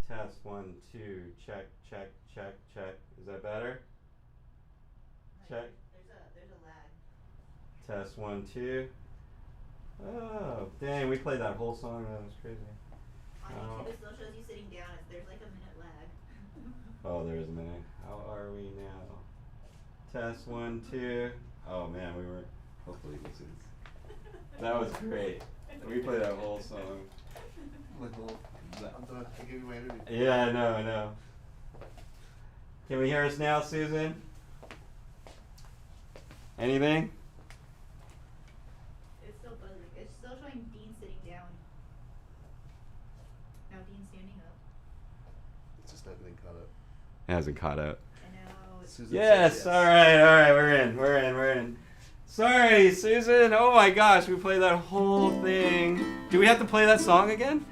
Test 1, 2. Check, check, check, check. Is that better? Check. There's a lag. Test 1, 2. Oh, dang, we played that whole song. That was crazy. On YouTube, it still shows you sitting down. There's like a minute lag. Oh, there is a minute. How are we now? Test 1, 2. Oh man, we were. Hopefully this is. That was great. We played that whole song. I'm done. I gave you my interview. Yeah, I know, I know. Can we hear us now, Susan? Anything? It's still buzzing. It's still showing Dean sitting down. Now Dean's standing up. It's just not getting caught up. It hasn't caught up. And now it's Susan Yes, said alright, we're in. Sorry, Susan. Oh my gosh, we played that whole thing. Do we have to play that song again?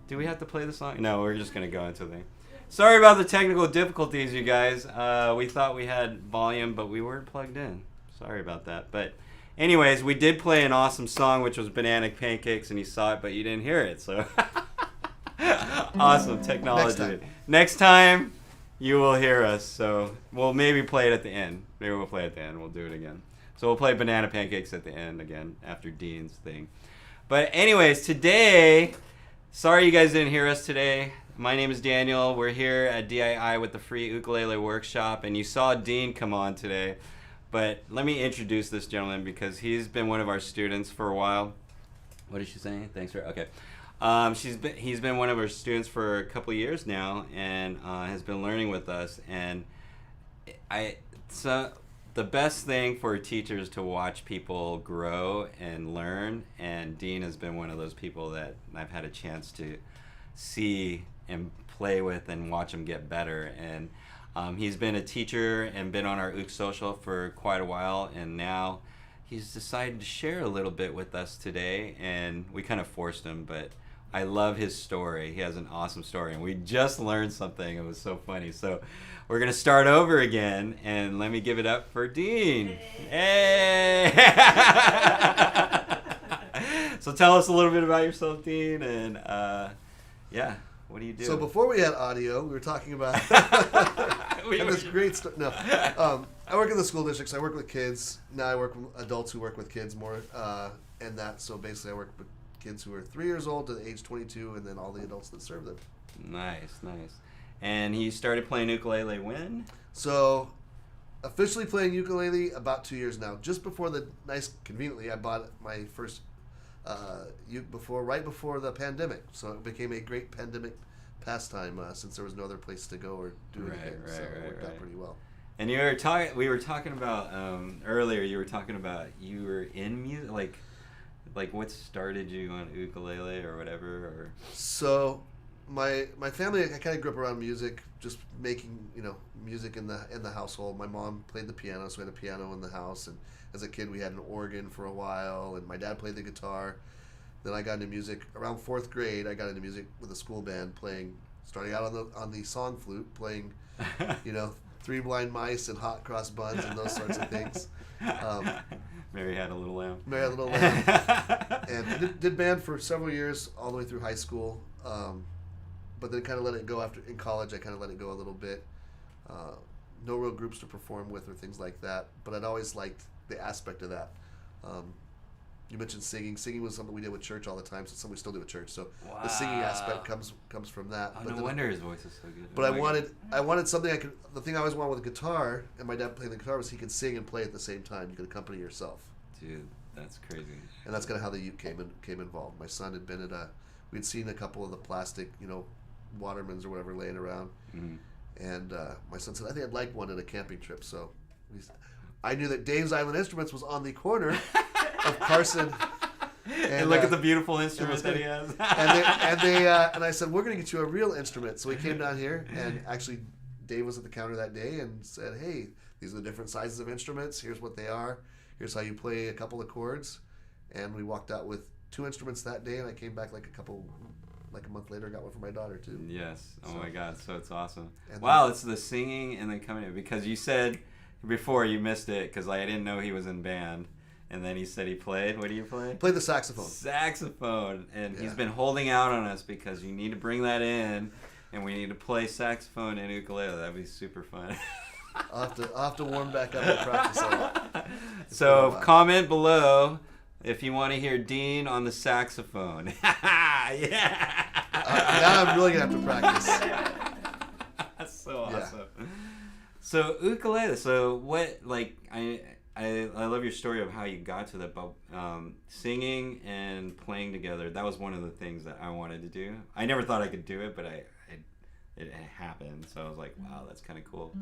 Do we have to play the song? No, we're just going to go into the thing. Sorry about the technical difficulties, you guys. We thought we had volume, but we weren't plugged in. Sorry about that. But anyways, we did play an awesome song, which was Banana Pancakes, and you saw it, but you didn't hear it. So awesome technology. Next time, you will hear us. So we'll maybe play it at the end. Maybe we'll play it at the end. We'll do it again. So we'll play Banana Pancakes at the end again after Dean's thing. But anyways, today, sorry you guys didn't hear us today. My name is Daniel. We're here at DII with the free ukulele workshop, and you saw Dean come on today. But let me introduce this gentleman because he's been one of our students for a while. What is she saying? Thanks for okay. He's been one of our students for a couple of years now, and has been learning with us. And the best thing for teachers to watch people grow and learn, and Dean has been one of those people that I've had a chance to see and play with and watch him get better. And he's been a teacher and been on our Ook Social for quite a while, and now he's decided to share a little bit with us today, and we kind of forced him, but I love his story. He has an awesome story, and we just learned something. It was so funny. So we're going to start over again, and let me give it up for Dean. Hey! So tell us a little bit about yourself, Dean, and yeah, what do you do? So before we had audio, we were talking about and this great stuff. No, I work in the school districts. I work with kids. Now I work with adults who work with kids more, and that. So basically, I work with kids who are 3 years old to age 22, and then all the adults that serve them. Nice. And he started playing ukulele when? So, officially playing ukulele about 2 years now. Just before conveniently, I bought my first right before the pandemic. So it became a great pandemic pastime since there was no other place to go or do it again. So it worked out pretty well. And we were talking about earlier. You were talking about you were in music, like what started you on ukulele or whatever, or so my family, I kind of grew up around music, just making music in the household. My mom played the piano, so we had a piano in the house, and as a kid we had an organ for a while, and my dad played the guitar. Then I got into music around 4th grade. I got into music with a school band, starting out on the song flute, playing Three Blind Mice and Hot Cross Buns and those sorts of things. Mary Had a Little Lamb. And I did band for several years, all the way through high school. But then kind of let it go in college. I kind of let it go a little bit. No real groups to perform with or things like that. But I'd always liked the aspect of that. You mentioned singing. Singing was something we did with church all the time. So it's something we still do with church. So wow. The singing aspect comes from that. Oh, no wonder his voice is so good. But I wanted something I could. The thing I always wanted with the guitar, and my dad playing the guitar, was he could sing and play at the same time. You could accompany yourself. Dude, that's crazy. And that's kind of how the uke came involved. My son had been at we'd seen a couple of the plastic, Watermans or whatever laying around, and my son said, "I think I'd like one at a camping trip." So I knew that Dave's Island Instruments was on the corner of Carson. And look at the beautiful instrument that he has. and I said, "We're going to get you a real instrument." So we came down here, and actually, Dave was at the counter that day and said, "Hey, these are the different sizes of instruments. Here's what they are. Here's how you play a couple of chords." And we walked out with 2 instruments that day, and I came back like a month later, got one for my daughter too. Yes. Oh my God. So it's awesome. Wow. It's the singing and then coming in, because you said before you missed it because I didn't know he was in band. And then he said he played. What do you play? Played the saxophone. Saxophone. And he's been holding out on us because you need to bring that in. and we need to play saxophone and ukulele. That'd be super fun. I'll have to warm back up and practice a lot. So comment below if you want to hear Dean on the saxophone. Yeah. Now I'm really gonna have to practice. That's so awesome. So ukulele. So what? Like I love your story of how you got to that. But singing and playing together. That was one of the things that I wanted to do. I never thought I could do it, but it happened. So I was like, wow, that's kind of cool.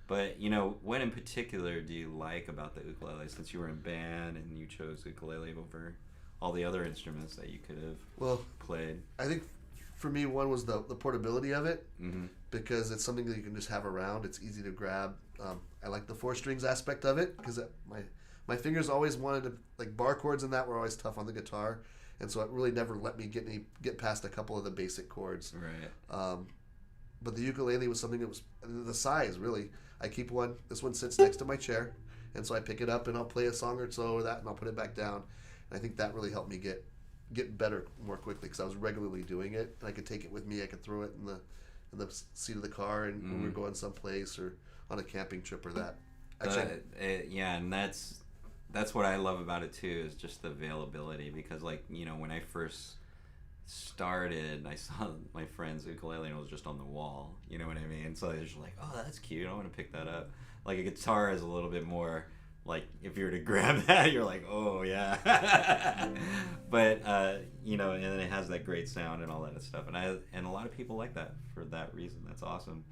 But what in particular do you like about the ukulele? Since you were in band and you chose ukulele over all the other instruments that you could have played. I think for me, one was the portability of it, because it's something that you can just have around. It's easy to grab. I like the 4 strings aspect of it because my fingers always wanted to, like, bar chords and that were always tough on the guitar, and so it really never let me get past a couple of the basic chords. Right. But the ukulele was something that was the size, really. I keep one. This one sits next to my chair, and so I pick it up and I'll play a song or so or that, and I'll put it back down. And I think that really helped me get better more quickly because I was regularly doing it, and I could take it with me. I could throw it in the seat of the car, and when we were going someplace or on a camping trip or that. Actually, yeah, and that's what I love about it too, is just the availability. Because when I first started, I saw my friend's ukulele and it was just on the wall. You know what I mean? So they're just like, oh, that's cute. I want to pick that up. Like a guitar is a little bit more. Like if you were to grab that, you're like, oh yeah. But and then it has that great sound and all that stuff, and a lot of people like that for that reason. That's awesome.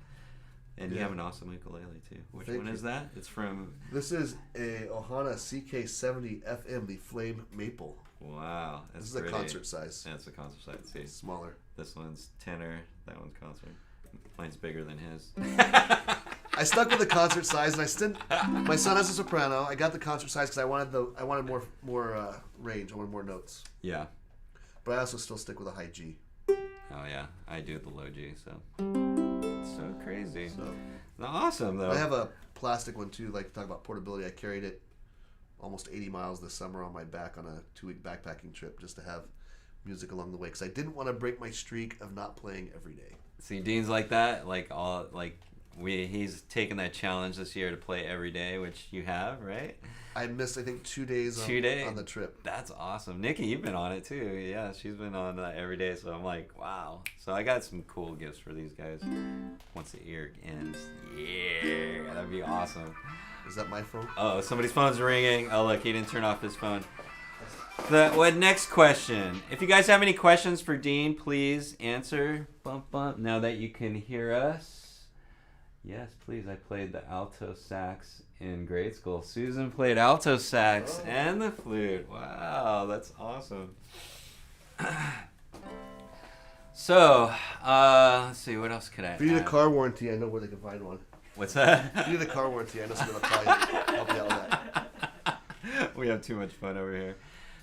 And you have an awesome ukulele too. Which one is that? It's from. This is a Ohana CK70 FM, the Flame Maple. Wow, that's this is pretty. A concert size. That's a concert size. See, smaller. This one's tenor. That one's concert. Mine's bigger than his. I stuck with the concert size, and my son has a soprano. I got the concert size because I wanted more range. I wanted more notes. Yeah. But I also still stick with a high G. Oh yeah, I do the low G. So it's so crazy. So awesome though. I have a plastic one too. Like, talk about portability. I carried it almost 80 miles this summer on my back on a 2-week backpacking trip just to have music along the way because I didn't want to break my streak of not playing every day. See, Dean's like that. He's taken that challenge this year to play every day, which you have, right? I missed, I think, 2 days on the trip. That's awesome. Nikki, you've been on it too. Yeah, she's been on every day. So I'm like, wow. So I got some cool gifts for these guys. Once the year ends, yeah, that'd be awesome. Is that my phone? Oh, somebody's phone's ringing. Oh, look, he didn't turn off his phone. What next question? If you guys have any questions for Dean, please answer. Bump, bump. Now that you can hear us. Yes, please. I played the alto sax in grade school. Susan played alto sax and the flute. Wow, that's awesome. So, let's see. What else could I If you need a car warranty, I know where they can find one. What's that? If you need a car warranty, I know someone will probably help you out with that. We have too much fun over here.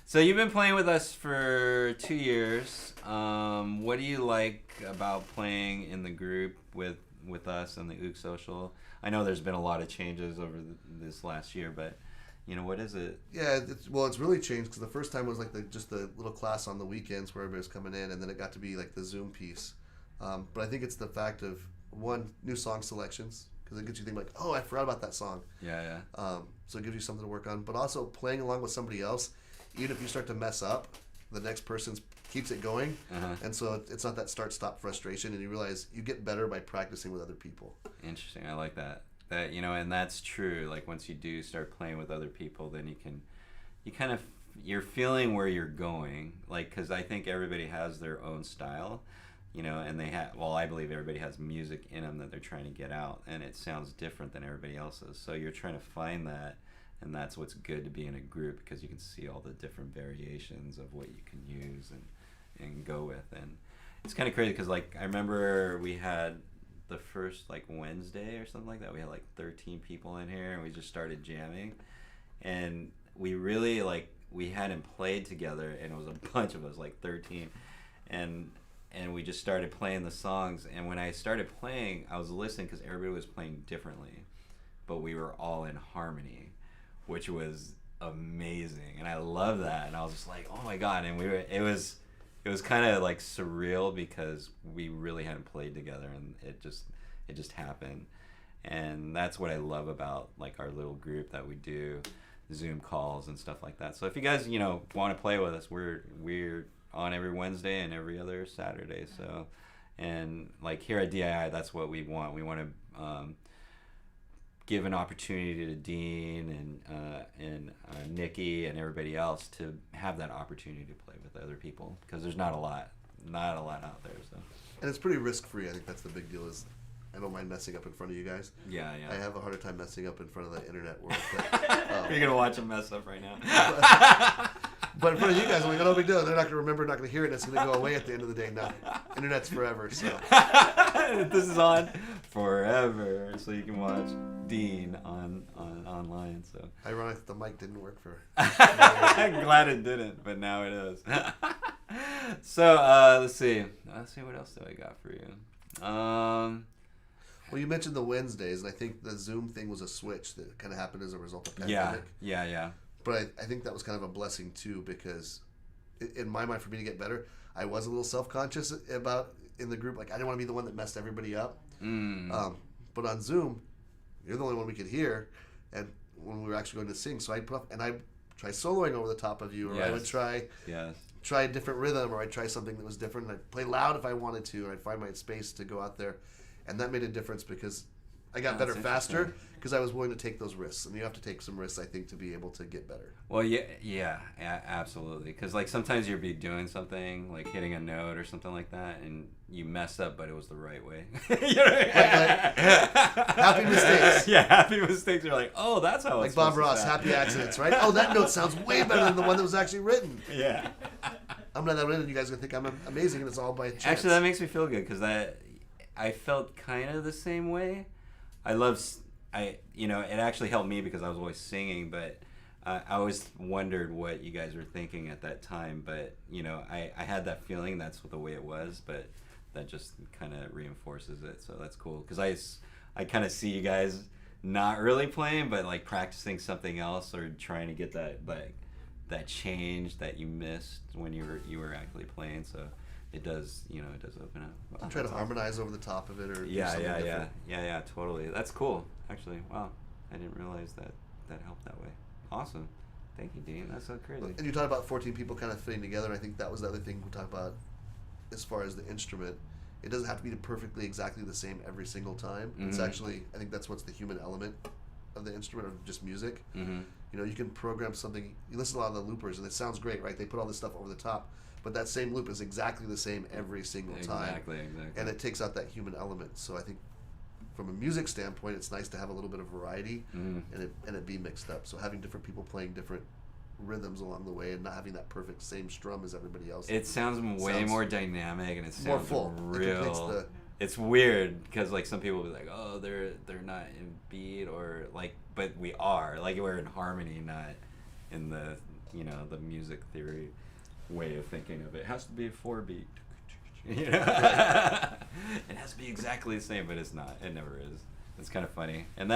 So you've been playing with us for 2 years. What do you like about playing in the group with us and the Ook Social? I know there's been a lot of changes over this last year, but what is it? Yeah, it's really changed because the first time was like just the little class on the weekends where everybody was coming in, and then it got to be like the Zoom piece. But I think it's the fact of, one, new song selections, because it gets you thinking like, oh, I forgot about that song. Yeah. So it gives you something to work on, but also playing along with somebody else. Even if you start to mess up, the next person keeps it going, and so it's not that start-stop frustration, and you realize you get better by practicing with other people. Interesting. I like that. And that's true. Like, once you do start playing with other people, then you're feeling where you're going. Like, because I think everybody has their own style, and I believe everybody has music in them that they're trying to get out, and it sounds different than everybody else's. So you're trying to find that. And that's what's good to be in a group, because you can see all the different variations of what you can use and go with. And it's kind of crazy because, I remember we had the first, Wednesday or something like that. We had, 13 people in here, and we just started jamming. And we really, we hadn't played together, and it was a bunch of us, 13. And we just started playing the songs. And when I started playing, I was listening because everybody was playing differently. But we were all in harmony, which was amazing, and I love that. And I was just like, oh my god! And it was it was kind of like surreal because we really hadn't played together, and it just happened. And that's what I love about like our little group that we do, Zoom calls and stuff like that. So if you guys want to play with us, we're on every Wednesday and every other Saturday. So, and like here at DII, that's what we want. We want to give an opportunity to Dean and Nikki and everybody else to have that opportunity to play with other people, because there's not a lot out there. So, and it's pretty risk free. I think that's the big deal. Is I don't mind messing up in front of you guys. Yeah. I have a harder time messing up in front of the internet world. But, you're gonna watch them mess up right now. But in front of you guys, I'm like, oh, no big deal. They're not gonna remember, not gonna hear it. It's gonna go away at the end of the day. No, internet's forever. So this is on forever, so you can watch Dean on online. So ironic that the mic didn't work for. I'm glad it didn't, but now it is. So let's see what else do I got for you. Well, you mentioned the Wednesdays, and I think the Zoom thing was a switch that kind of happened as a result of pandemic. Yeah. But I think that was kind of a blessing too, because in my mind, for me to get better, I was a little self-conscious about in the group. Like, I didn't want to be the one that messed everybody up. But on Zoom, you're the only one we could hear, and when we were actually going to sing, so I'd try soloing over the top of you, or I would try a different rhythm, or I'd try something that was different, and I'd play loud if I wanted to, and I'd find my space to go out there, and that made a difference because I got better faster because I was willing to take those risks, and you have to take some risks, I think, to be able to get better. Well, yeah, absolutely. Because like sometimes you'll be doing something, like hitting a note or something like that, and you mess up, but it was the right way. Happy mistakes. Yeah, happy mistakes. You're like, oh, that's how it's like Bob Ross, happy accidents, right? Oh, that note sounds way better than the one that was actually written. Yeah. I'm not that written. You guys are gonna think I'm amazing, and it's all by chance. Actually, that makes me feel good because I felt kind of the same way. It actually helped me because I was always singing, but I always wondered what you guys were thinking at that time. But, I had that feeling that's the way it was, but that just kind of reinforces it. So that's cool because I kind of see you guys not really playing, but like practicing something else or trying to get that change that you missed when you were actually playing. So it does open up. I'll try to harmonize over the top of it, or yeah, totally. That's cool, actually. Wow, I didn't realize that helped that way. Awesome, thank you, Dean. That's so crazy. And you talked about 14 people kind of fitting together, and I think that was the other thing we talked about as far as the instrument. It doesn't have to be perfectly exactly the same every single time. Mm-hmm. It's actually, I think that's what's the human element of the instrument, of just music. Mm-hmm. You can program something. You listen to a lot of the loopers, and it sounds great, right? They put all this stuff over the top. But that same loop is exactly the same every single time. Exactly. And it takes out that human element. So I think from a music standpoint, it's nice to have a little bit of variety and it be mixed up. So having different people playing different rhythms along the way and not having that perfect same strum as everybody else. It sounds way more dynamic, and it sounds more full. Real. It's weird because like some people will be like, oh, they're not in beat, or like, but we are. Like, we're in harmony, not in the the music theory way of thinking of it. It has to be a 4-beat. It has to be exactly the same, but it's not. It never is. It's kind of funny. And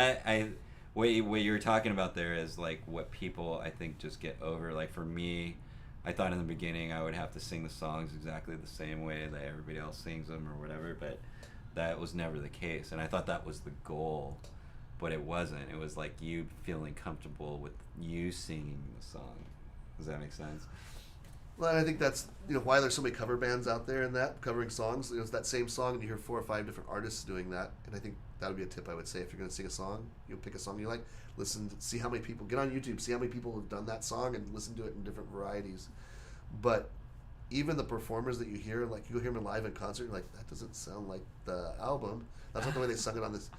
what you were talking about there is like what people I think just get over. Like for me, I thought in the beginning I would have to sing the songs exactly the same way that everybody else sings them or whatever, but that was never the case. And I thought that was the goal, but it wasn't. It was like you feeling comfortable with you singing the song. Does that make sense? Well, and I think that's why there's so many cover bands out there and that covering songs. It's that same song, and you hear 4 or 5 different artists doing that. And I think that would be a tip I would say if you're going to sing a song. Pick a song you like, listen, see how many people get on YouTube, see how many people have done that song, and listen to it in different varieties. But even the performers that you hear, like you go hear them live in concert, you're like, that doesn't sound like the album. That's not the way they sung it on this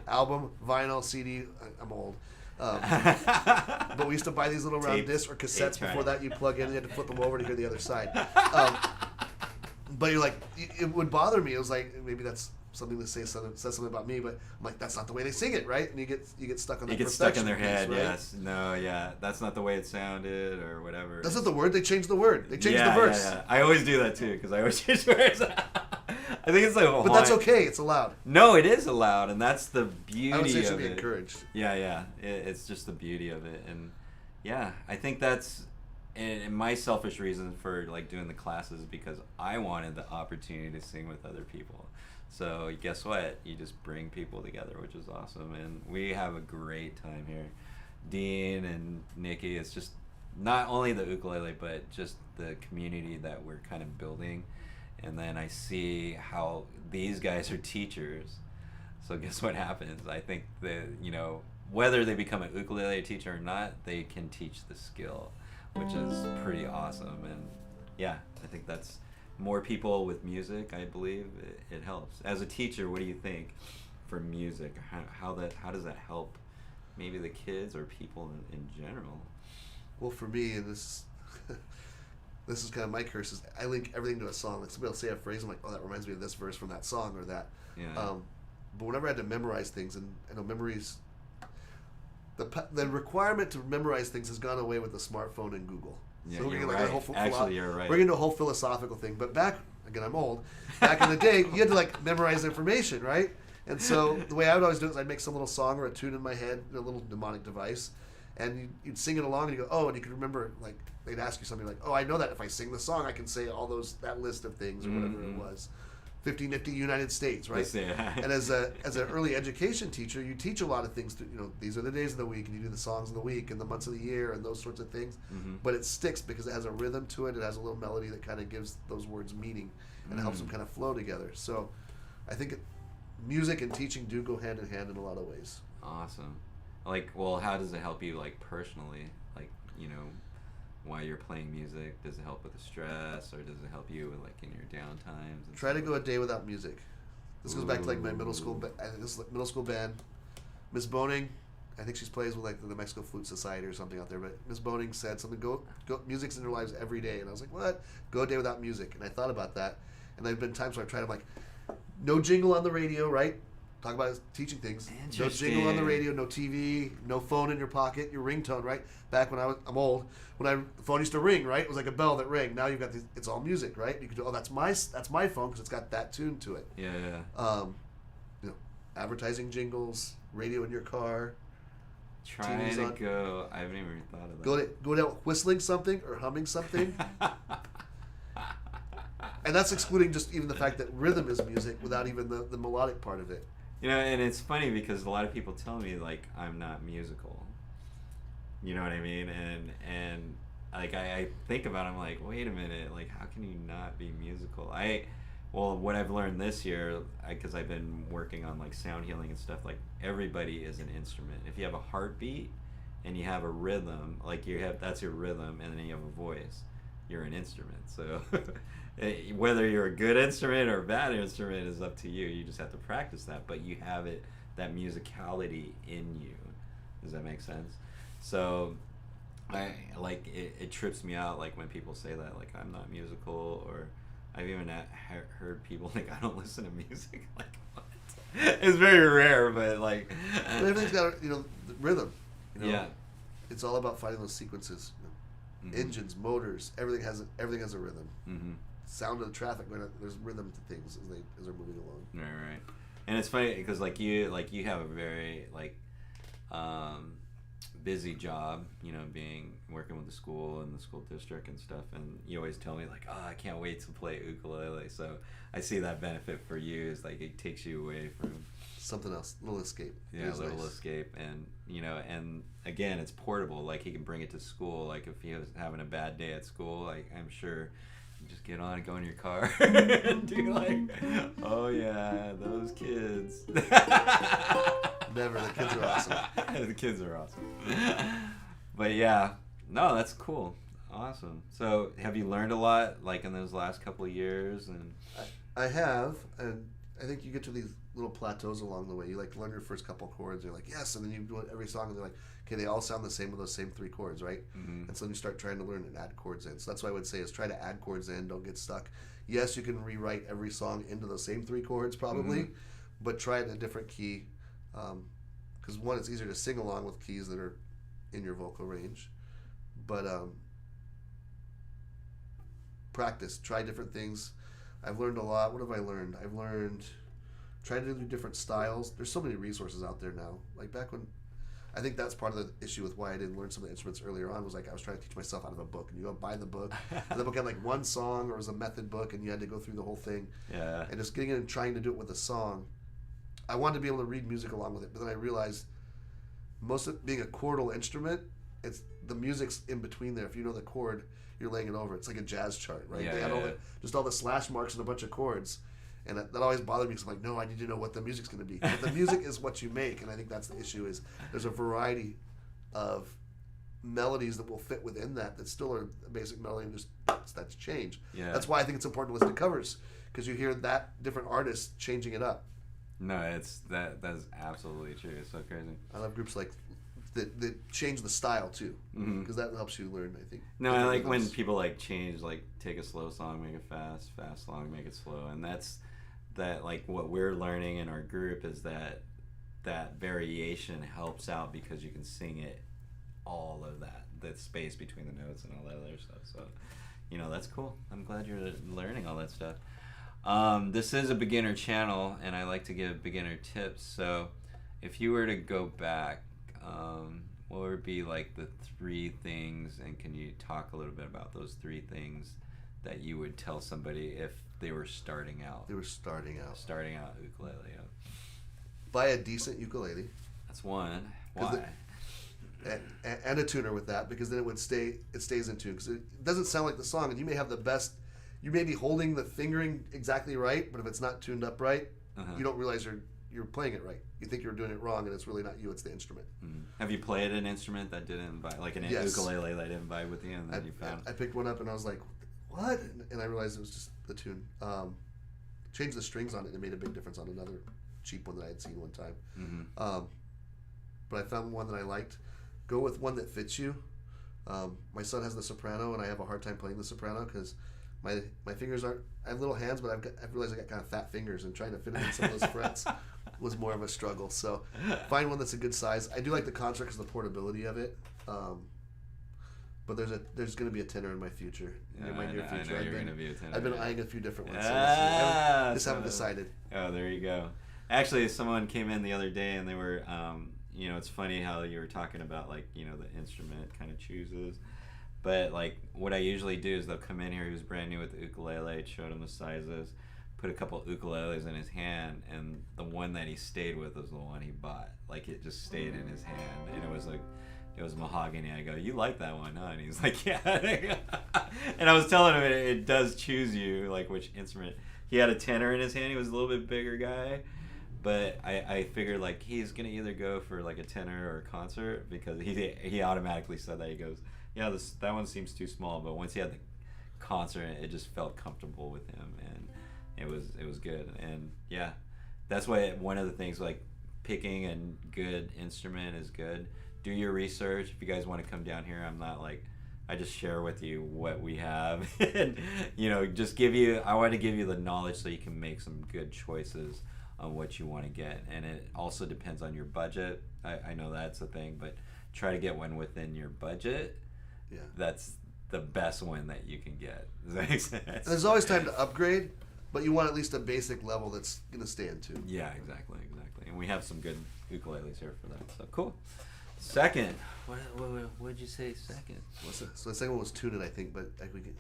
album, vinyl, CD. I'm old. But we used to buy these little round discs or cassettes before that you plug in and you had to flip them over to hear the other side. But you're like, it would bother me. It was like, maybe that's something that says something about me, but I'm like, that's not the way they sing it, right? And you get stuck on that. You get stuck in their head, piece, right? Yes. No, yeah. That's not the way it sounded or whatever. That's not the word. They changed the word. They changed the verse. Yeah. I always do that too because I always change words. I think it's like but that's okay. It's allowed. No, it is allowed, and that's the beauty of it. I would say it should be encouraged. Yeah. It's just the beauty of it, and yeah, I think that's and my selfish reason for like doing the classes is because I wanted the opportunity to sing with other people. So guess what? You just bring people together, which is awesome, and we have a great time here. Dean and Nikki, it's just not only the ukulele, but just the community that we're kind of building. And then I see how these guys are teachers. So guess what happens? I think that, whether they become an ukulele teacher or not, they can teach the skill, which is pretty awesome. And yeah, I think that's more people with music. I believe it helps. As a teacher, what do you think for music? How does that help maybe the kids or people in general? Well, for me, and this this is kind of my curse, is I link everything to a song. Like somebody will say a phrase, I'm like, oh, that reminds me of this verse from that song or that. Yeah. But whenever I had to memorize things, and I know memories, the requirement to memorize things has gone away with the smartphone and Google. Yeah, So you're like right. a whole Actually, you're right. We're into a whole philosophical thing. But back, again, I'm old. Back in the day, you had to like memorize information, right? And so the way I would always do it is I'd make some little song or a tune in my head, a little mnemonic device, and you'd sing it along, and you go, oh, and you could remember, like, they'd ask you something like, oh, I know that if I sing the song, I can say all that list of things or whatever it was. 50 nifty United States, right? And as an early education teacher, you teach a lot of things. These are the days of the week, and you do the songs of the week and the months of the year and those sorts of things. But it sticks because it has a rhythm to it. It has a little melody that kind of gives those words meaning, and it helps them kind of flow together. So I think music and teaching do go hand in hand in a lot of ways. Awesome. Like, well, how does it help you, like, personally? Like, while you're playing music, does it help with the stress, or does it help you with, like, in your downtimes? Try to go a day without music. This goes back to like my middle school. This is like middle school band. Miss Boning, I think she plays with like the Mexico Flute Society or something out there. But Miss Boning said something. Go. Music's in their lives every day, and I was like, what? Go a day without music. And I thought about that, and there've been times where I've tried. I'm like, no jingle on the radio, right? Talk about teaching things. No jingle on the radio, no TV, no phone in your pocket, your ringtone, right? Back when I'm old, when the phone used to ring, right? It was like a bell that rang. Now you've got it's all music, right? You could do, that's my phone because it's got that tune to it. Yeah. Advertising jingles, radio in your car. Trying to go. I haven't even thought of that. Go down whistling something or humming something. And that's excluding just even the fact that rhythm is music without even the melodic part of it. And it's funny because a lot of people tell me, like, I'm not musical. You know what I mean? And like, I think about it, I'm like, wait a minute, like, how can you not be musical? Well, what I've learned this year, because I've been working on, like, sound healing and stuff, like, everybody is an instrument. If you have a heartbeat and you have a rhythm, like, that's your rhythm, and then you have a voice, you're an instrument. So whether you're a good instrument or a bad instrument is up to you. You just have to practice that, but you have that musicality in you. Does that make sense? So it trips me out, like, when people say that, like, I'm not musical, or I've even heard people think I don't listen to music. Like, what? It's very rare, but like, everything's got the rhythm. Yeah, it's all about finding those sequences. Engines, motors, everything has a rhythm. Sound of the traffic, there's rhythm to things as they're moving along. Right. And it's funny because you have a very busy job, working with the school and the school district and stuff, and you always tell me, like, oh, I can't wait to play ukulele. So I see that benefit for you is, like, it takes you away from something else, a little escape. Yeah, a little escape. And and again, it's portable. Like, he can bring it to school. Like, if he was having a bad day at school, like, I'm sure you just get on and go in your car and do, like, oh yeah, those kids. Never. The kids are awesome. The kids are awesome. But yeah, no, that's cool. Awesome. So have you learned a lot, like, in those last couple of years? And I have, and I think you get to these little plateaus along the way. You, like, learn your first couple chords, and you're like, yes, and then you do every song, and they're like, okay, they all sound the same with those same 3 chords, right? And so then you start trying to learn and add chords in. So that's what I would say is try to add chords in, don't get stuck. Yes, you can rewrite every song into those same 3 chords probably, but try it in a different key. Because one, it's easier to sing along with keys that are in your vocal range, but practice, try different things. I've learned a lot. What have I learned? I've learned try to do different styles. There's so many resources out there now. Like back when I think that's part of the issue with why I didn't learn some of the instruments earlier on, was like I was trying to teach myself out of a book, and you go buy the book, and the book had like one song, or it was a method book, and you had to go through the whole thing. Yeah. And just getting in and trying to do it with a song, I wanted to be able to read music along with it, but then I realized most of it being a chordal instrument, it's the music's in between there. If you know the chord, you're laying it over. It's like a jazz chart, right? Yeah, they had yeah. just all the slash marks and a bunch of chords. And that always bothered me, because I'm like, no, I need to know what the music's going to be. But the music is what you make, and I think that's the issue. Is there's a variety of melodies that will fit within that still are a basic melody, and just that's change. Yeah. That's why I think it's important to listen to covers, because you hear that different artists changing it up. No, that's absolutely true. It's so crazy. I love groups like that change the style too, because that helps you learn, I think. No, I like when people like change, like take a slow song, make it fast song, make it slow, and that's like what we're learning in our group is that variation helps out, because you can sing it all of that space between the notes and all that other stuff. So, that's cool. I'm glad you're learning all that stuff. This is a beginner channel, and I like to give beginner tips. So, if you were to go back, what would be like the 3 things, and can you talk a little bit about those 3 things that you would tell somebody if they were starting out? Starting out ukulele, yeah. Buy a decent ukulele. That's one. Why? And a tuner with that, because then it stays in tune. Because it doesn't sound like the song, and you may have the best. You may be holding the fingering exactly right, but if it's not tuned up right, you don't realize you're playing it right. You think you're doing it wrong, and it's really not you, it's the instrument. Have you played an instrument that didn't vibe, like an ukulele that didn't vibe with you, and then you found? I picked one up, and I was like, what? And I realized it was just the tune. Changed the strings on it, and it made a big difference on another cheap one that I had seen one time. But I found one that I liked. Go with one that fits you. My son has the soprano, and I have a hard time playing the soprano, because my fingers aren't. I have little hands, but I've realized I got kind of fat fingers, and trying to fit it in some of those frets was more of a struggle. So find one that's a good size. I do like the concert because of the portability of it. But there's going to be a tenor in my future. In my near future. I know you're going to be a tenor. I've been eyeing a few different ones. So haven't decided. Oh, there you go. Actually, someone came in the other day, and they were, it's funny how you were talking about, like, the instrument kind of chooses. But, like, what I usually do is they'll come in here, he was brand new with the ukulele, showed him the sizes, put a couple ukuleles in his hand, and the one that he stayed with was the one he bought. Like, it just stayed in his hand, and it was mahogany. I go, you like that one, huh? And he's like, yeah. And I was telling him it does choose you, like, which instrument. He had a tenor in his hand. He was a little bit bigger guy. But I figured, like, he's going to either go for, like, a tenor or a concert, because he automatically said that. He goes, yeah, that one seems too small. But once he had the concert, it just felt comfortable with him, and it was good. And, yeah, that's why one of the things, like, picking a good instrument is good. Do your research. If you guys want to come down here, I'm not, like, I just share with you what we have. And, just I want to give you the knowledge so you can make some good choices on what you want to get. And it also depends on your budget. I know that's a thing, but try to get one within your budget. Yeah, that's the best one that you can get. Does that make sense? And there's always time to upgrade, but you want at least a basic level that's going to stay in tune. Yeah, exactly. And we have some good ukuleles here for that. So cool. Second, what did you say second? So the second one was tune it, I think. But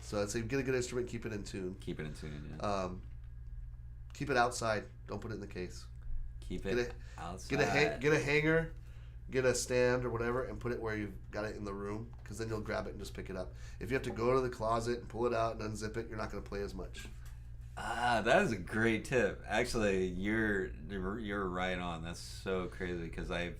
so I'd say get a good instrument, keep it in tune. Keep it in tune. Yeah. Keep it outside. Don't put it in the case. Keep it outside. Get a hanger, get a stand or whatever, and put it where you've got it in the room, because then you'll grab it and just pick it up. If you have to go to the closet and pull it out and unzip it, you're not going to play as much. That is a great tip. Actually, you're right on. That's so crazy, because I've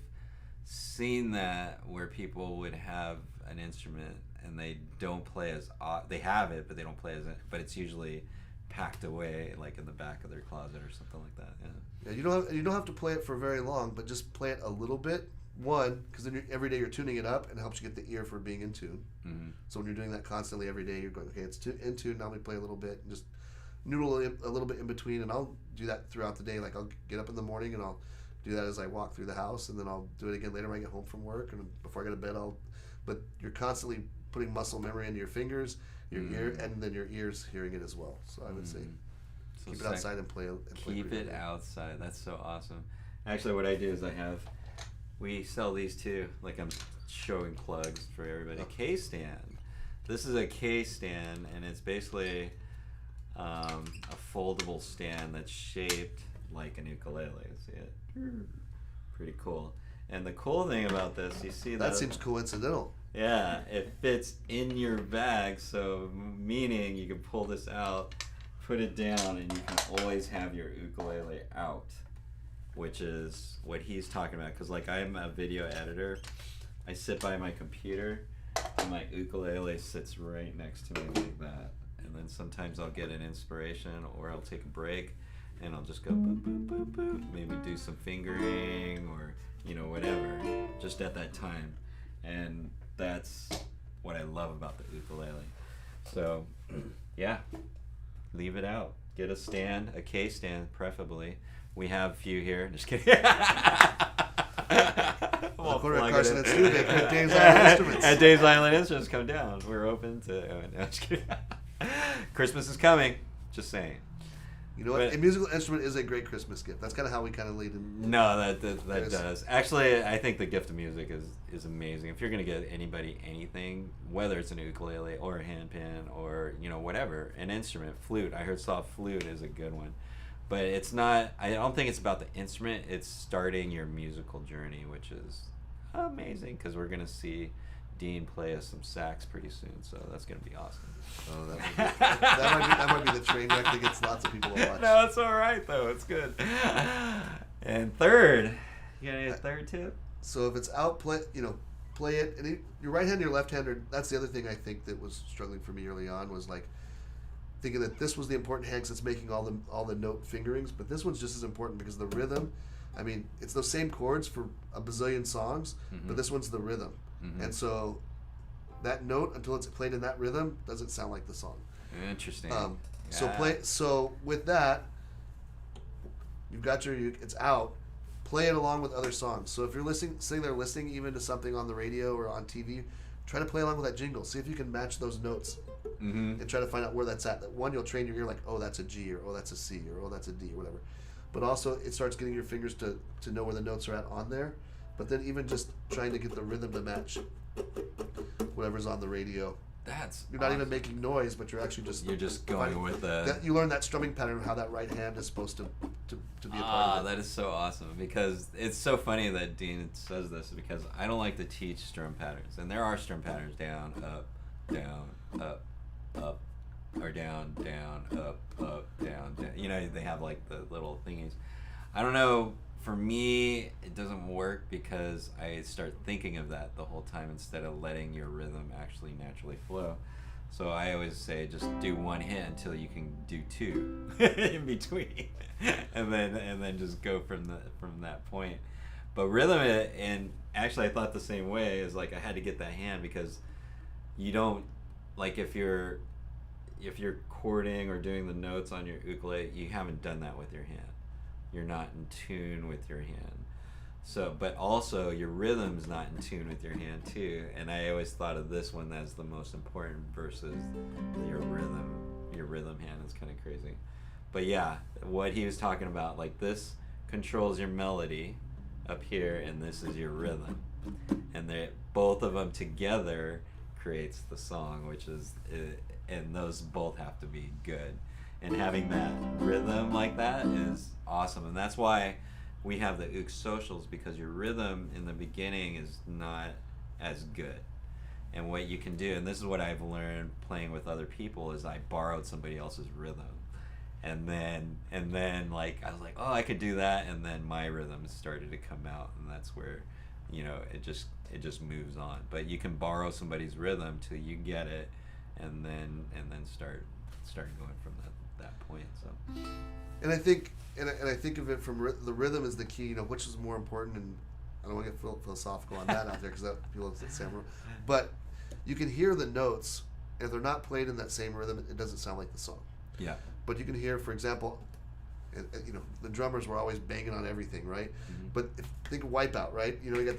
seen that where people would have an instrument and they don't play as they have it, but they don't play as it. But it's usually packed away, like in the back of their closet or something like that. Yeah. You don't have to play it for very long, but just play it a little bit. One, because then every day you're tuning it up, and it helps you get the ear for being in tune. Mm-hmm. So when you're doing that constantly every day, you're going, okay, it's in tune. Now let me play a little bit, and just noodle a little bit in between. And I'll do that throughout the day. Like, I'll get up in the morning and I'll do that as I walk through the house, and then I'll do it again later when I get home from work, and before I go to bed but you're constantly putting muscle memory into your fingers, your ear, and then your ears hearing it as well. So I would say keep it outside and play. Keep it outside. That's so awesome. Actually, what I do is I have we sell these too. Like I'm showing plugs for everybody. K-stand. This is a K-stand, and it's basically a foldable stand that's shaped like an ukulele. See it? Pretty cool. And the cool thing about this, you see that seems coincidental. Yeah, it fits in your bag, so meaning you can pull this out, put it down, and you can always have your ukulele out, which is what he's talking about. Because like I'm a video editor, I sit by my computer, and my ukulele sits right next to me like that. And then sometimes I'll get an inspiration, or I'll take a break, and I'll just go boop, boop, boop, boop, maybe do some fingering, or whatever, just at that time. And that's what I love about the ukulele. So, yeah, leave it out. Get a stand, a K stand, preferably. We have a few here. Just kidding. We'll plug it in. At Dave's Island Instruments. At Dave's Island Instruments, come down. We're open to. Oh, no, just kidding. Christmas is coming. Just saying. You know what? A musical instrument is a great Christmas gift. That's kind of how we kind of lead in. No, that does. Actually, I think the gift of music is amazing. If you're going to get anybody anything, whether it's an ukulele or a handpan or, whatever, an instrument, flute. I heard soft flute is a good one. But it's not, I don't think it's about the instrument. It's starting your musical journey, which is amazing because we're going to see Dean play us some sax pretty soon, so that's going to be awesome. Oh, that might be the train wreck that gets lots of people to watch. No, it's all right though. It's good. And third, you got any third tip? So if it's out, play it. And your right hand, and your left hand are. That's the other thing I think that was struggling for me early on was like thinking that this was the important hand because it's making all the note fingerings, but this one's just as important because the rhythm. I mean, it's those same chords for a bazillion songs, but this one's the rhythm, and so. That note, until it's played in that rhythm, doesn't sound like the song. Interesting. So with that, you've got it's out. Play it along with other songs. So if you're sitting there listening even to something on the radio or on TV, try to play along with that jingle. See if you can match those notes, and try to find out where that's at. That one, you'll train your ear like, oh, that's a G, or oh, that's a C, or oh, that's a D, or whatever. But also, it starts getting your fingers to know where the notes are at on there. But then even just trying to get the rhythm to match whatever's on the radio. You're not even making noise, but you're actually just going with the. You learn that strumming pattern of how that right hand is supposed to be a part of it. That is so awesome because it's so funny that Dean says this because I don't like to teach strum patterns, and there are strum patterns down, up, or down, up, down. They have like the little thingies. I don't know. For me, it doesn't work because I start thinking of that the whole time instead of letting your rhythm actually naturally flow. So I always say just do one hit until you can do two in between, and then just go from that point. But rhythm, and actually I thought the same way, is like I had to get that hand because you don't like if you're chording or doing the notes on your ukulele, you haven't done that with your hand. You're not in tune with your hand. So, but also your rhythm's not in tune with your hand too. And I always thought of this one as the most important versus your rhythm. Your rhythm hand is kind of crazy. But yeah, what he was talking about, like this controls your melody up here, and this is your rhythm. And both of them together creates the song, which is, and those both have to be good. And having that rhythm like that is awesome. And that's why we have the Ook Socials, because your rhythm in the beginning is not as good. And what you can do, and this is what I've learned playing with other people, is I borrowed somebody else's rhythm. And then like I was like, oh, I could do that, and then my rhythm started to come out, and that's where, it just moves on. But you can borrow somebody's rhythm till you get it, and then start going from that point. So, and I think of it from the rhythm is the key. Which is more important, and I don't want to get philosophical on that out there because people say I'm wrong. But you can hear the notes, and if they're not played in that same rhythm, it doesn't sound like the song. Yeah. But you can hear, for example, the drummers were always banging on everything, right? Mm-hmm. But think of Wipeout, right? You got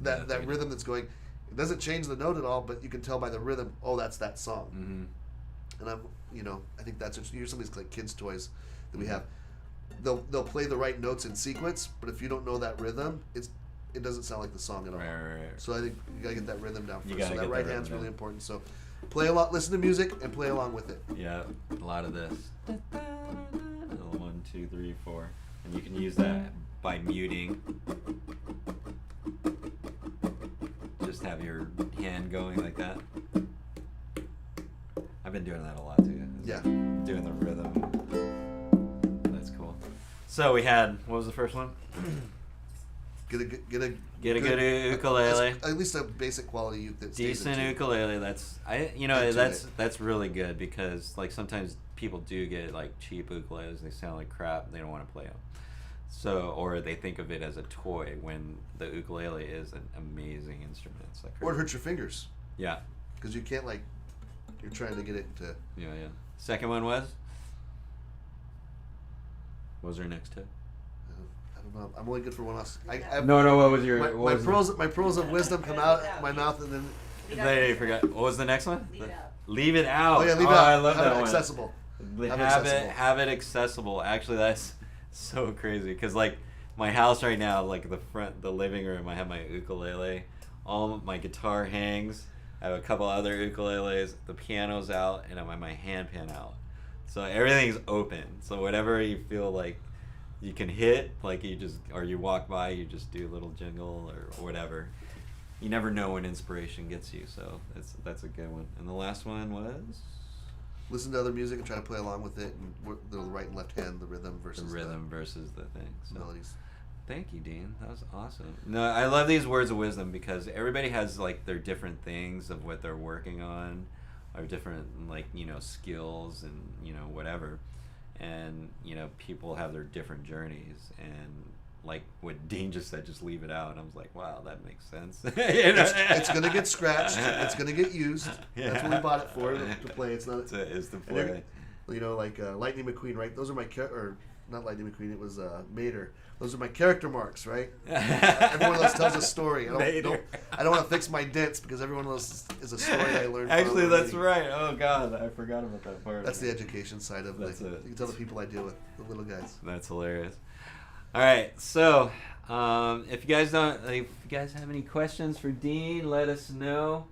that rhythm that's going. It doesn't change the note at all, but you can tell by the rhythm. Oh, that's that song. Mm-hmm. And I think that's some of these like kids' toys that we have. They'll play the right notes in sequence, but if you don't know that rhythm, it it doesn't sound like the song at all. Right. So I think you gotta get that rhythm down You first. gotta So get that right that hand's rhythm really down. important. So play a lot, listen to music, and play along with it. Yeah, a lot of this. 1, 2, 3, 4, and you can use that by muting. Just have your hand going like that. I've been doing that a lot too. Yeah. Doing the rhythm. That's cool. So we had, what was the first one? Get a good ukulele. At least a basic quality uke that stays in Decent tune. ukulele. That's really good because like sometimes people do get like cheap ukuleles. They sound like crap. And they don't want to play them. So or they think of it as a toy when the ukulele is an amazing instrument. It's like Or it hurts your fingers yeah. because you can't like you're trying to get it to. Yeah. Second one was. What was our next tip? I don't know. I'm only good for one else. No. What was your? My pearls of wisdom come out my mouth and then. They forgot. What was the next one? Leave it out. Leave it out. Oh yeah, leave it out. I love Have that it one. accessible. Have it accessible. Actually, that's so crazy because like my house right now, like the living room, I have my ukulele. All my guitar hangs. I have a couple other ukuleles. The piano's out, and I have my handpan out. So everything's open. So whatever you feel like you can hit, like you just or you walk by, you just do a little jingle or whatever. You never know when inspiration gets you. So that's a good one. And the last one was. Listen to other music and try to play along with it, and the right and left hand, the rhythm versus The thing. So, melodies. thank you, Dean. That was awesome. No, I love these words of wisdom because everybody has like their different things of what they're working on, or different like skills and whatever, and people have their different journeys and. Like what Dean just said, just leave it out. And I was like, wow, that makes sense. It's gonna get scratched. It's gonna get used. Yeah. That's what we bought it for, to play. It's not. It's to play. Like Lightning McQueen, right? Those are my or not Lightning McQueen. It was Mater. Those are my character marks, right? Every one of those tells a story. I don't want to fix my dents because every one of those is a story I learned. Actually, from that's reading. right. Oh God, I forgot about that part. That's the education side of it. That's You it. can tell the people I deal with, the little guys. That's hilarious. All right, so if you guys have any questions for Dean, let us know.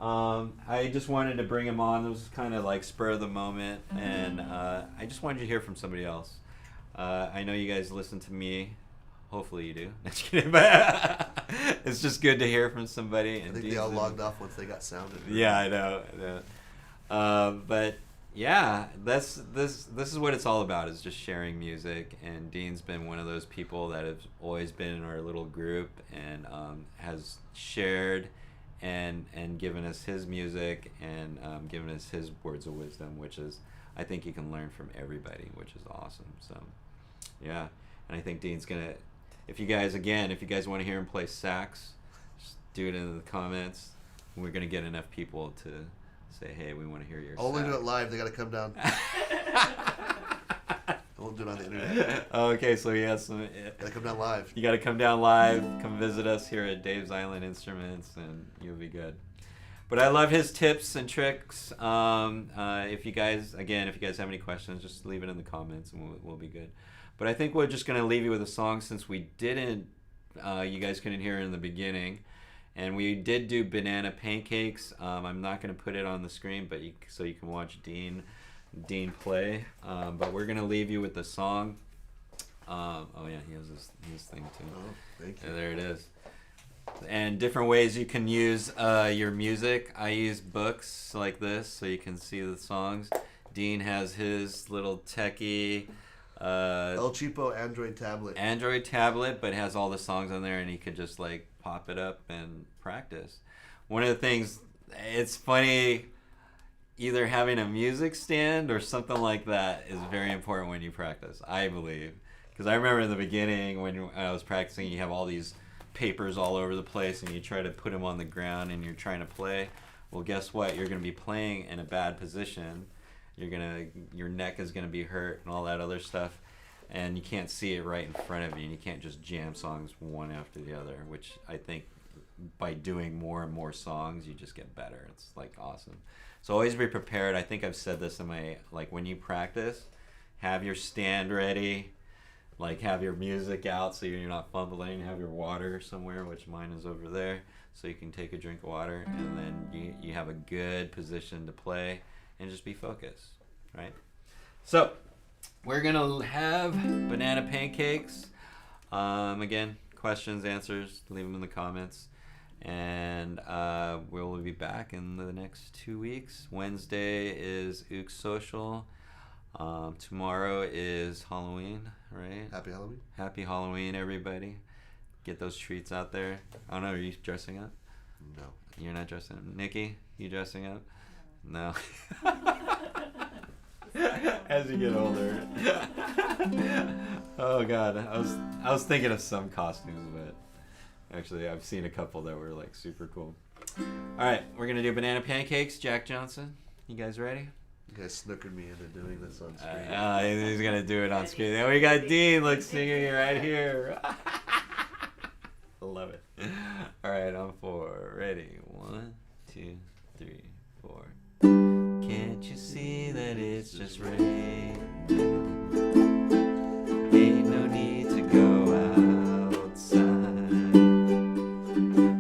I just wanted to bring him on. It was kind of like spur of the moment, and I just wanted to hear from somebody else. I know you guys listen to me. Hopefully you do. Just kidding, but it's just good to hear from somebody. I think they all logged off once they got sounded. Yeah, I know. But yeah, this is what it's all about, is just sharing music. And Dean's been one of those people that have always been in our little group and has shared and given us his music and given us his words of wisdom, which is, I think you can learn from everybody, which is awesome. So yeah, and I think Dean's gonna, if you guys want to hear him play sax, just do it in the comments. We're gonna get enough people to say, hey, we want to hear your Only sax. do it live. They got to come down. I won't do it on the internet. Okay, so he has some. Got to come down live. You got to come down live. Come visit us here at Dave's Island Instruments, and you'll be good. But I love his tips and tricks. If you guys have any questions, just leave it in the comments, and we'll be good. But I think we're just gonna leave you with a song since we didn't. You guys couldn't hear it in the beginning. And we did do Banana Pancakes. I'm not going to put it on the screen, but so you can watch Dean play. But we're going to leave you with the song. Oh yeah, he has his thing too. Oh, thank you. Yeah, there it is. And different ways you can use your music. I use books like this so you can see the songs. Dean has his little techie El Cheapo Android tablet. But it has all the songs on there, and he could just like pop it up and practice. One of the things, it's funny, either having a music stand or something like that is very important when you practice, I believe. Because I remember in the beginning when I was practicing, you have all these papers all over the place and you try to put them on the ground and you're trying to play. Well, guess what? You're going to be playing in a bad position. Your neck is going to be hurt and all that other stuff. And you can't see it right in front of you, and you can't just jam songs one after the other, which I think by doing more and more songs, you just get better. It's like awesome. So always be prepared. I think I've said this in my, like when you practice, have your stand ready, like have your music out so you're not fumbling. Have your water somewhere, which mine is over there, so you can take a drink of water, and then you have a good position to play and just be focused, right? So we're gonna have banana pancakes. Again, questions, answers, leave them in the comments. And we'll be back in the next 2 weeks. Wednesday is Ook Social. Tomorrow is Halloween, right? Happy Halloween. Happy Halloween, everybody. Get those treats out there. I don't know, are you dressing up? No. You're not dressing up. Nikki, you dressing up? No. As you get older. Oh God, I was thinking of some costumes, but actually I've seen a couple that were like super cool. All right, we're gonna do banana pancakes. Jack Johnson, you guys ready? You guys snookered me into doing this on screen. He's gonna do it on screen. Then we got Dean, look, singing right here. I love it. All right, on 4. Ready? 1, 2, 3, 4. Can't you see that it's just rain? Ain't no need to go outside.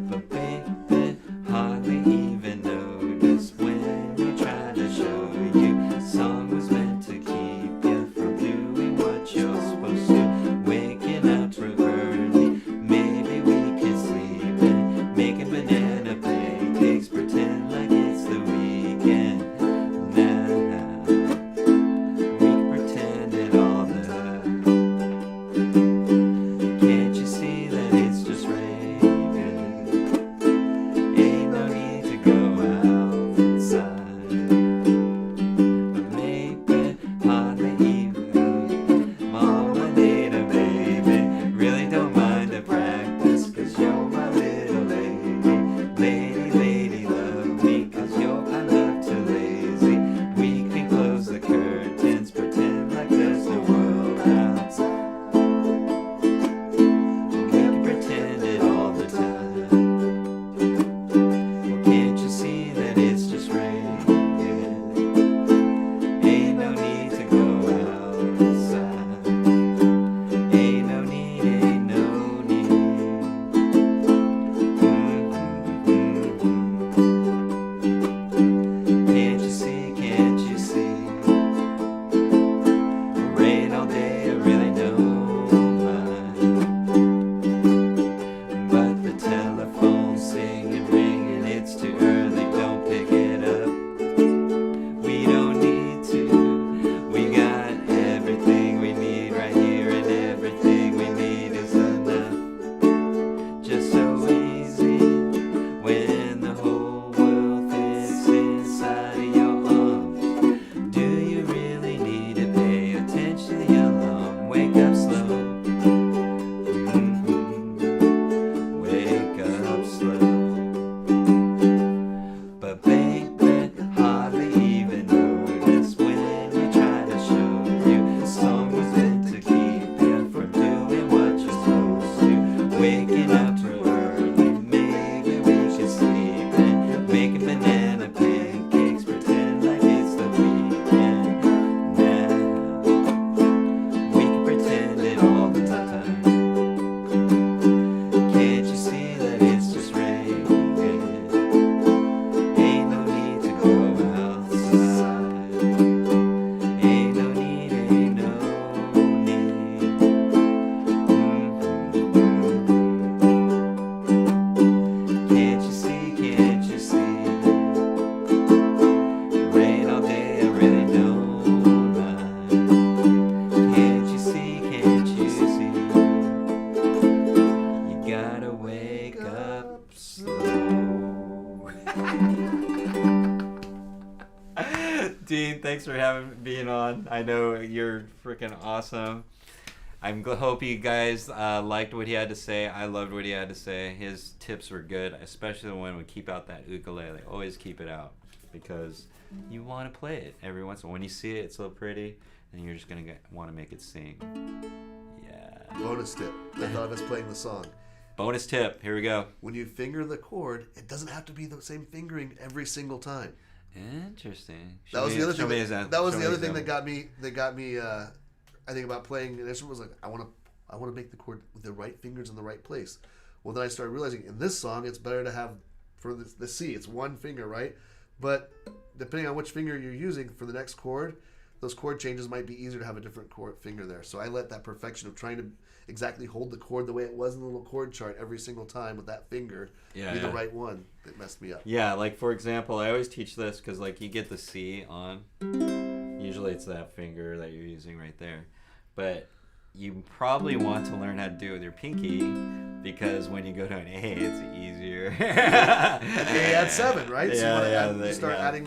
But baby, hardly even notice when you try to show you. Song was meant to keep you from doing what you're supposed to. Waking up too early, maybe we can sleep in. Making banana pancakes, pretend like it's the weekend. Now we can pretend it all the time. Can't you see that it's just raining? Ain't no need to go outside. But maybe hardly even Mama need a baby. Really don't mind the practice, 'cause you're my little lady. Lady, lady, love me, 'cause you're I love too lazy. We can close the curtains, pretend like there's no world outside. We can pretend it all the time. Well, can't you see that it's just rain? Ain't no need to go outside. Ain't no need, ain't no need. Can't you see, can't you see? Rain all day, I really don't mind. But the telephone's singing, ringing, it's too early, don't pick it up. We don't need to, we got everything we need right here, and everything we need is enough. Just so easy, when the whole world fits inside of your arms. Do you really need to pay attention to your alarm? Wake up slow. Wake up slow. But baby, hardly even notice when you try to show you. The song was meant to keep you from doing what you're supposed to. Waking up too early, maybe we should sleep in. Making banana pancakes, pretend like it's the weekend. Now we can pretend it all the time. Can't you see that it's just rain? Ain't no need to go outside. Ain't no need, ain't no need. Can't you see, can't you see? Rain all day, I really don't mind. Can't you see, can't you see? You gotta wake up slow. Dean, thanks for being on. I know you're freaking awesome. Hope you guys liked what he had to say. I loved what he had to say. His tips were good, especially the one we keep out that ukulele. Always keep it out, because you want to play it every once in a while. When you see it, it's so pretty, and you're just gonna want to make it sing. Yeah. Bonus tip. I thought of us playing the song. Bonus tip. Here we go. When you finger the chord, it doesn't have to be the same fingering every single time. Interesting. That was the other thing. That was the other thing that got me I think about playing an instrument was like I want to make the chord with the right fingers in the right place. Well, then I started realizing in this song it's better to have for the C, it's one finger, right? But depending on which finger you're using for the next chord, those chord changes might be easier to have a different chord finger there. So I let that perfection of trying to exactly hold the chord the way it was in the little chord chart every single time with that finger be the right one that messed me up. Yeah, like for example, I always teach this because like you get the C on. Usually it's that finger that you're using right there. But you probably want to learn how to do it with your pinky because when you go to an A, it's easier. A at 7, right? Yeah, so you start adding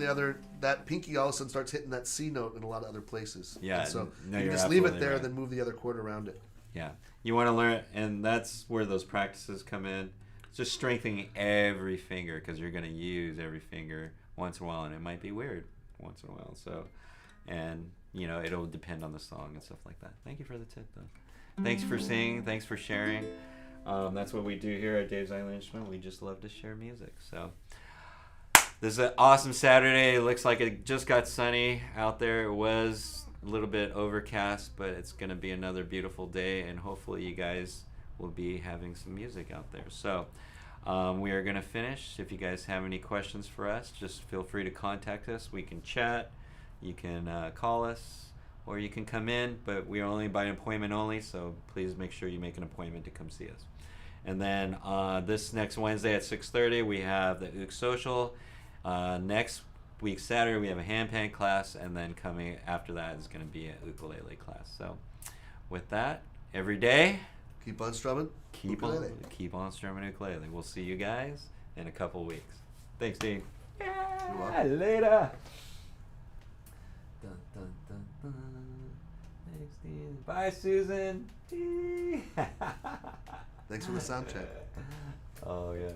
that pinky all of a sudden starts hitting that C note in a lot of other places. Yeah. And so no, you just leave it there and then move the other chord around it. Yeah. You want to learn, and that's where those practices come in. It's just strengthening every finger because you're going to use every finger once in a while, and it might be weird once in a while. So, and it'll depend on the song and stuff like that. Thank you for the tip, though. Thanks for singing. Thanks for sharing. That's what we do here at Dave's Island Instrument. We just love to share music. So this is an awesome Saturday. It looks like it just got sunny out there. It was a little bit overcast, but it's going to be another beautiful day, and hopefully you guys will be having some music out there. So we are going to finish. If you guys have any questions for us, just feel free to contact us. We can chat. You can call us, or you can come in, but we are only by appointment only, so please make sure you make an appointment to come see us. And then this next Wednesday at 6:30, we have the Ook Social. Next week, Saturday, we have a handpan class, and then coming after that is going to be an ukulele class. So with that, every day, keep on strumming. Keep on strumming ukulele. We'll see you guys in a couple weeks. Thanks, Dean. Yeah, later. Dun, dun, dun, dun. Thanks, Dean. Bye, Susan. Thanks for the sound check. Oh, yeah.